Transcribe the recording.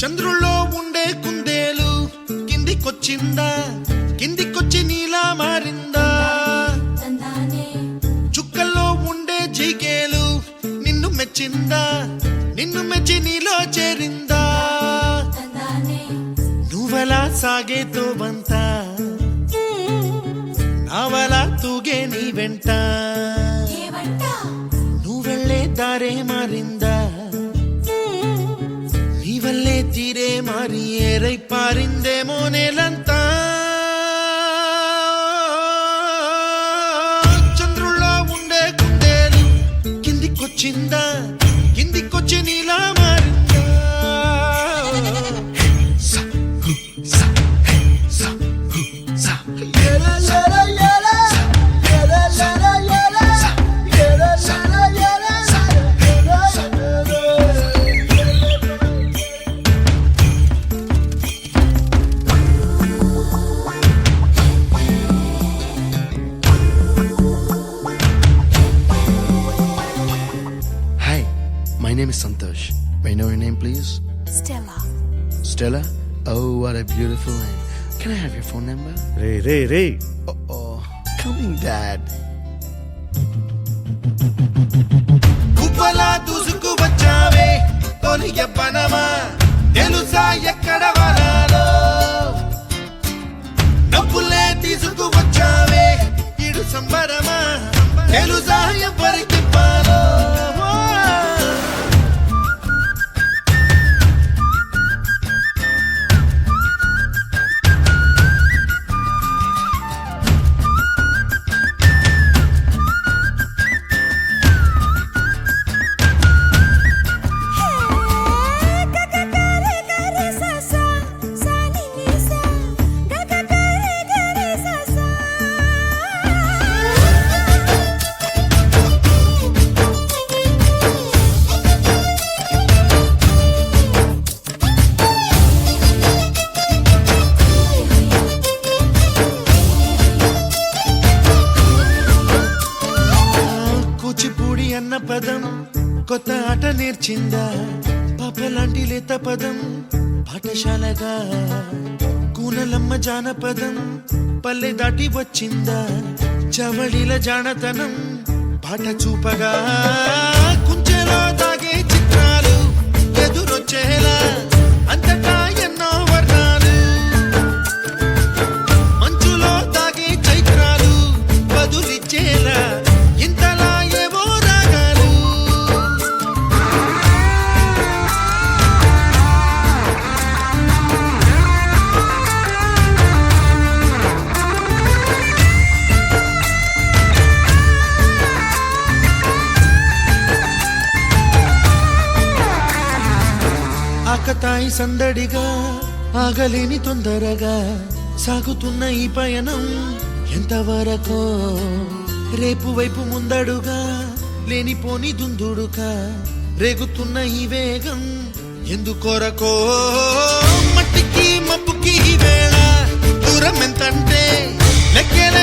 చంద్రుల్లో ఉండే కుందేలు కిందికొచ్చిందా, కిందికొచ్చి నీలా మారిందా? చుక్కల్లో ఉండే జీకేలు నిన్ను మెచ్చిందా, నిన్ను మెచ్చి నీలో చేరిందా? నువ్వలా సాగేతో బంత, నావలా తూగే నీ వెంట, నువ్వెళ్ళే దారే మారిందా, నీవల్లే తీరే మారి ఏరై పారిందేమో నేలంతా. చంద్రుల్లో ఉండే కుందేలు కిందికొచ్చిందా, కిందికొచ్చి నీలా మారిందా? My name is Santosh. May I know your name, please? Stella. Stella? Oh, what a beautiful name. Can I have your phone number? Ray Oh, coming, Dad. కుప్పలా దూసుకు వచ్చావే తొలి ఎప్పనమా, తెలుసా ఎక్కడ వనాలో? నవ్వులే తీసుకు వచ్చావే ఇడు సంబరమా, తెలుసా ఎవరికి పాలో? కూచిపూడి అన్న పదం కొత్త ఆట నేర్చిందా, పాపలాంటి లేత పదం పాఠశాలగా? కూనలమ్మ జానపదం పల్లె దాటి వచ్చిందా, చవళిల జానతనం పాట చూపగా? కుంచెలో దాగే చిత్రాలు ఎదురొచ్చేలా అంతటా ఎన్నో వర్ణాలు, మంచులో దాగే చైత్రాలు బదులిచ్చేలా ఇంతలా ఏవో రాగాలు. ఆకతాయి సందడిగా ఆగలేని తొందరగా సాగుతున్న ఈ పయనం ఎంతవరకో, రేపు వైపు ముందడుగా లేనిపోని దుందుడుగా రేగుతున్న ఈ వేగం ఎందుకొరకో? మట్టికి మబ్బుకి ఈ వేళ దూరం ఎంతంటే లెక్కలే